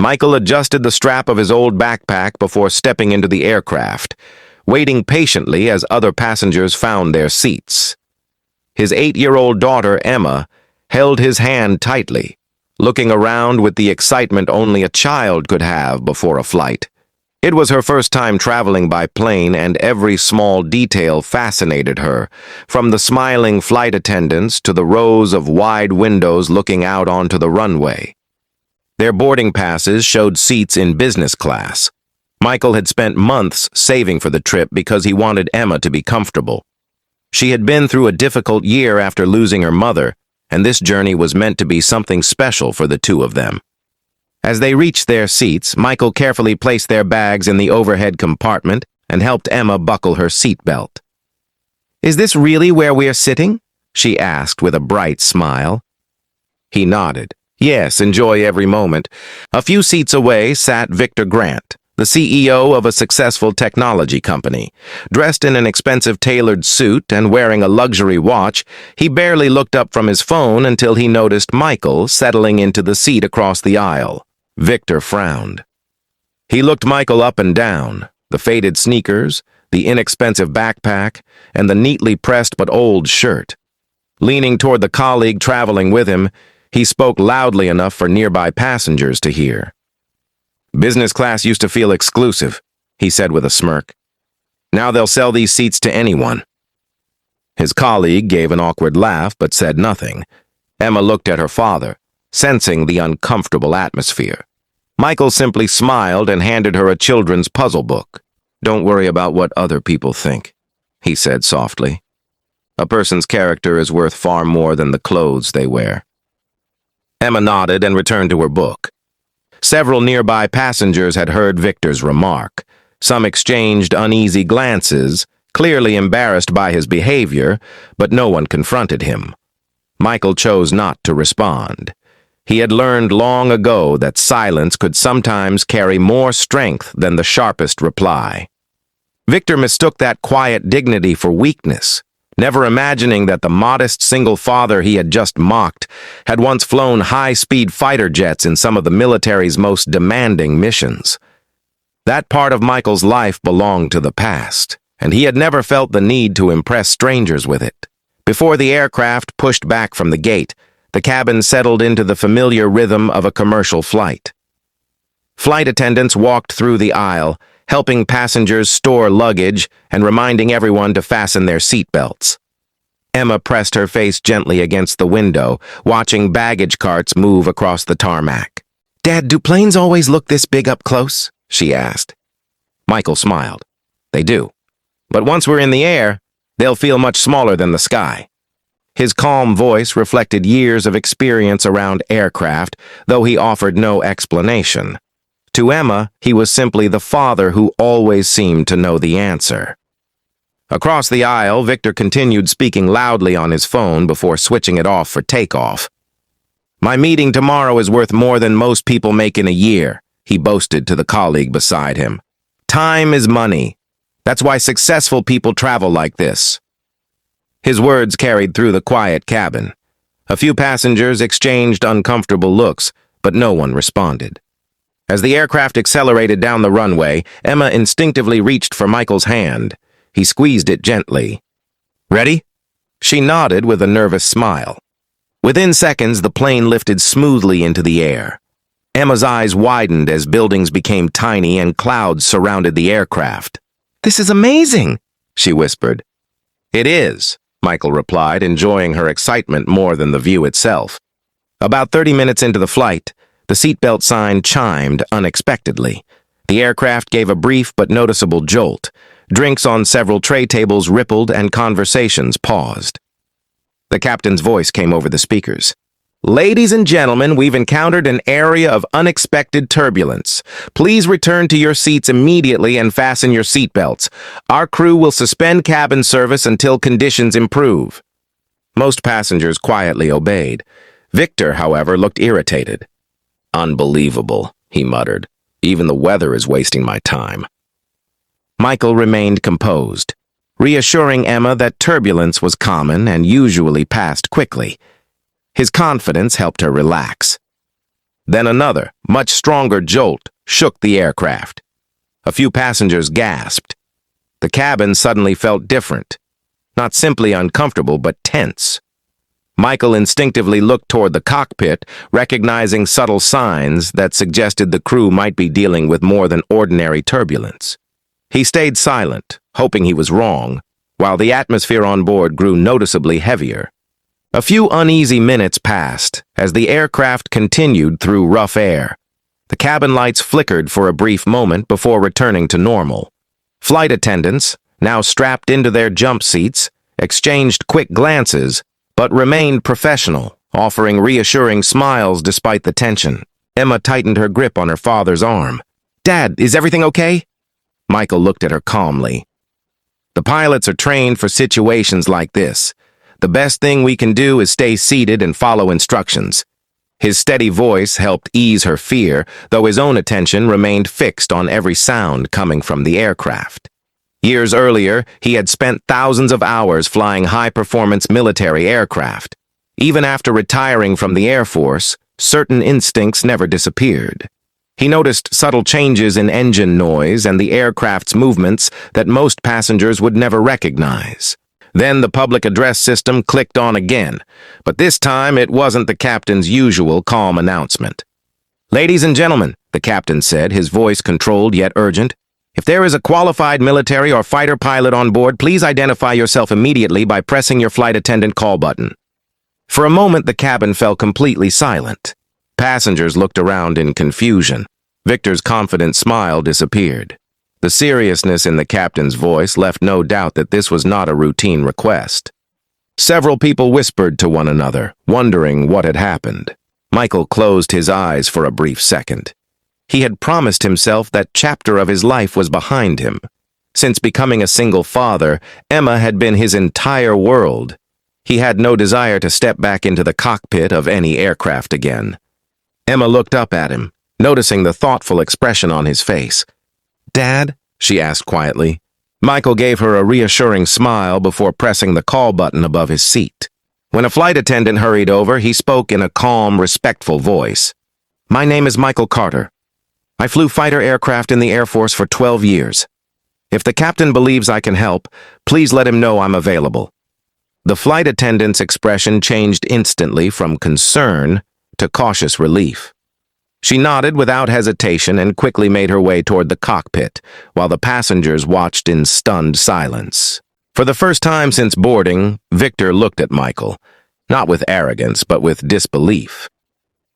Michael adjusted the strap of his old backpack before stepping into the aircraft, waiting patiently as other passengers found their seats. His 8-year-old daughter, Emma, held his hand tightly, looking around with the excitement only a child could have before a flight. It was her first time traveling by plane, and every small detail fascinated her, from the smiling flight attendants to the rows of wide windows looking out onto the runway. Their boarding passes showed seats in business class. Michael had spent months saving for the trip because he wanted Emma to be comfortable. She had been through a difficult year after losing her mother, and this journey was meant to be something special for the two of them. As they reached their seats, Michael carefully placed their bags in the overhead compartment and helped Emma buckle her seatbelt. "Is this really where we are sitting?" she asked with a bright smile. He nodded. "Yes, enjoy every moment." A few seats away sat Victor Grant, the CEO of a successful technology company. Dressed in an expensive tailored suit and wearing a luxury watch, he barely looked up from his phone until he noticed Michael settling into the seat across the aisle. Victor frowned. He looked Michael up and down, the faded sneakers, the inexpensive backpack, and the neatly pressed but old shirt. Leaning toward the colleague traveling with him, he spoke loudly enough for nearby passengers to hear. "Business class used to feel exclusive," he said with a smirk. "Now they'll sell these seats to anyone." His colleague gave an awkward laugh but said nothing. Emma looked at her father, sensing the uncomfortable atmosphere. Michael simply smiled and handed her a children's puzzle book. "Don't worry about what other people think," he said softly. "A person's character is worth far more than the clothes they wear." Emma nodded and returned to her book. Several nearby passengers had heard Victor's remark. Some exchanged uneasy glances, clearly embarrassed by his behavior, but no one confronted him. Michael chose not to respond. He had learned long ago that silence could sometimes carry more strength than the sharpest reply. Victor mistook that quiet dignity for weakness, never imagining that the modest single father he had just mocked had once flown high-speed fighter jets in some of the military's most demanding missions. That part of Michael's life belonged to the past, and he had never felt the need to impress strangers with it. Before the aircraft pushed back from the gate, the cabin settled into the familiar rhythm of a commercial flight. Flight attendants walked through the aisle, helping passengers store luggage and reminding everyone to fasten their seatbelts. Emma pressed her face gently against the window, watching baggage carts move across the tarmac. "Dad, do planes always look this big up close?" she asked. Michael smiled. "They do. But once we're in the air, they'll feel much smaller than the sky." His calm voice reflected years of experience around aircraft, though he offered no explanation. To Emma, he was simply the father who always seemed to know the answer. Across the aisle, Victor continued speaking loudly on his phone before switching it off for takeoff. "My meeting tomorrow is worth more than most people make in a year," he boasted to the colleague beside him. "Time is money. That's why successful people travel like this." His words carried through the quiet cabin. A few passengers exchanged uncomfortable looks, but no one responded. As the aircraft accelerated down the runway, Emma instinctively reached for Michael's hand. He squeezed it gently. "Ready?" She nodded with a nervous smile. Within seconds, the plane lifted smoothly into the air. Emma's eyes widened as buildings became tiny and clouds surrounded the aircraft. "This is amazing," she whispered. "It is," Michael replied, enjoying her excitement more than the view itself. About 30 minutes into the flight, the seatbelt sign chimed unexpectedly. The aircraft gave a brief but noticeable jolt. Drinks on several tray tables rippled and conversations paused. The captain's voice came over the speakers. "Ladies and gentlemen, we've encountered an area of unexpected turbulence. Please return to your seats immediately and fasten your seatbelts. Our crew will suspend cabin service until conditions improve." Most passengers quietly obeyed. Victor, however, looked irritated. "Unbelievable," he muttered. "Even the weather is wasting my time." Michael remained composed, reassuring Emma that turbulence was common and usually passed quickly. His confidence helped her relax. Then another, much stronger jolt shook the aircraft. A few passengers gasped. The cabin suddenly felt different. Not simply uncomfortable, but tense. Michael instinctively looked toward the cockpit, recognizing subtle signs that suggested the crew might be dealing with more than ordinary turbulence. He stayed silent, hoping he was wrong, while the atmosphere on board grew noticeably heavier. A few uneasy minutes passed as the aircraft continued through rough air. The cabin lights flickered for a brief moment before returning to normal. Flight attendants, now strapped into their jump seats, exchanged quick glances, but remained professional, offering reassuring smiles despite the tension. Emma tightened her grip on her father's arm. "Dad, is everything okay?" Michael looked at her calmly. "The pilots are trained for situations like this. The best thing we can do is stay seated and follow instructions." His steady voice helped ease her fear, though his own attention remained fixed on every sound coming from the aircraft. Years earlier, he had spent thousands of hours flying high-performance military aircraft. Even after retiring from the Air Force, certain instincts never disappeared. He noticed subtle changes in engine noise and the aircraft's movements that most passengers would never recognize. Then the public address system clicked on again, but this time it wasn't the captain's usual calm announcement. "Ladies and gentlemen," the captain said, his voice controlled yet urgent, "if there is a qualified military or fighter pilot on board, please identify yourself immediately by pressing your flight attendant call button." For a moment, the cabin fell completely silent. Passengers looked around in confusion. Victor's confident smile disappeared. The seriousness in the captain's voice left no doubt that this was not a routine request. Several people whispered to one another, wondering what had happened. Michael closed his eyes for a brief second. He had promised himself that chapter of his life was behind him. Since becoming a single father, Emma had been his entire world. He had no desire to step back into the cockpit of any aircraft again. Emma looked up at him, noticing the thoughtful expression on his face. "Dad?" she asked quietly. Michael gave her a reassuring smile before pressing the call button above his seat. When a flight attendant hurried over, he spoke in a calm, respectful voice. "My name is Michael Carter. I flew fighter aircraft in the Air Force for 12 years. If the captain believes I can help, please let him know I'm available." The flight attendant's expression changed instantly from concern to cautious relief. She nodded without hesitation and quickly made her way toward the cockpit, while the passengers watched in stunned silence. For the first time since boarding, Victor looked at Michael, not with arrogance, but with disbelief.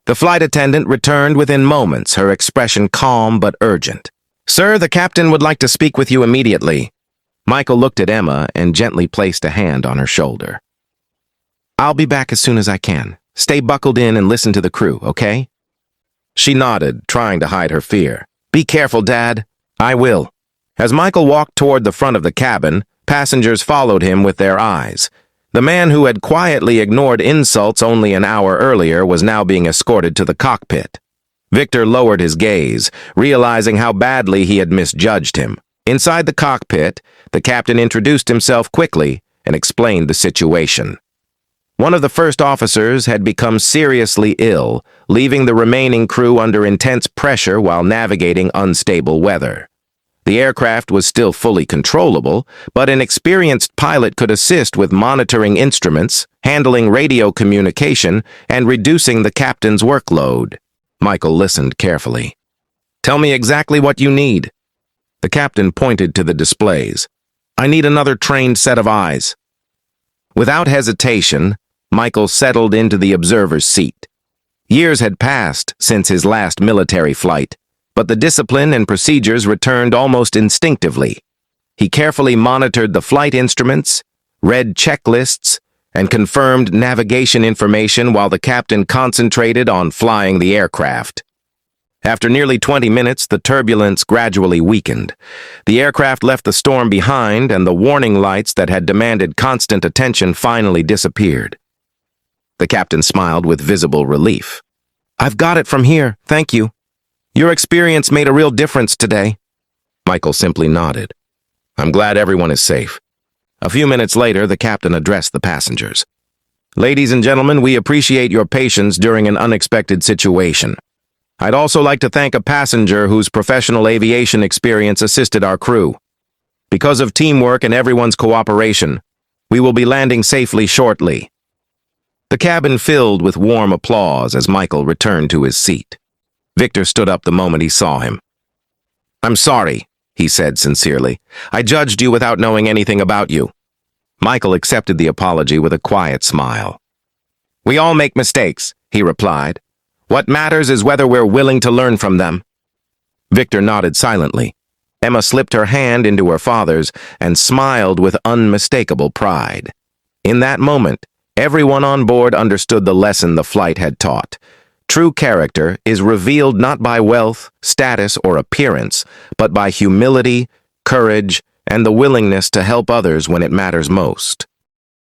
The flight attendant returned within moments, her expression calm but urgent. "Sir, the captain would like to speak with you immediately." Michael looked at Emma and gently placed a hand on her shoulder. "I'll be back as soon as I can. Stay buckled in and listen to the crew, okay?" She nodded, trying to hide her fear. "Be careful, Dad." "I will." As Michael walked toward the front of the cabin, passengers followed him with their eyes. The man who had quietly ignored insults only an hour earlier was now being escorted to the cockpit. Victor lowered his gaze, realizing how badly he had misjudged him. Inside the cockpit, the captain introduced himself quickly and explained the situation. One of the first officers had become seriously ill, leaving the remaining crew under intense pressure while navigating unstable weather. The aircraft was still fully controllable, but an experienced pilot could assist with monitoring instruments, handling radio communication, and reducing the captain's workload. Michael listened carefully. "Tell me exactly what you need." The captain pointed to the displays. "I need another trained set of eyes." Without hesitation, Michael settled into the observer's seat. Years had passed since his last military flight, but the discipline and procedures returned almost instinctively. He carefully monitored the flight instruments, read checklists, and confirmed navigation information while the captain concentrated on flying the aircraft. After nearly 20 minutes, the turbulence gradually weakened. The aircraft left the storm behind, and the warning lights that had demanded constant attention finally disappeared. The captain smiled with visible relief. "I've got it from here, thank you. Your experience made a real difference today." Michael simply nodded. "I'm glad everyone is safe." A few minutes later, the captain addressed the passengers. "Ladies and gentlemen, we appreciate your patience during an unexpected situation. I'd also like to thank a passenger whose professional aviation experience assisted our crew. Because of teamwork and everyone's cooperation, we will be landing safely shortly." The cabin filled with warm applause as Michael returned to his seat. Victor stood up the moment he saw him. "I'm sorry," he said sincerely. "I judged you without knowing anything about you." Michael accepted the apology with a quiet smile. "We all make mistakes," he replied. "What matters is whether we're willing to learn from them." Victor nodded silently. Emma slipped her hand into her father's and smiled with unmistakable pride. In that moment, everyone on board understood the lesson the flight had taught. True character is revealed not by wealth, status, or appearance, but by humility, courage, and the willingness to help others when it matters most.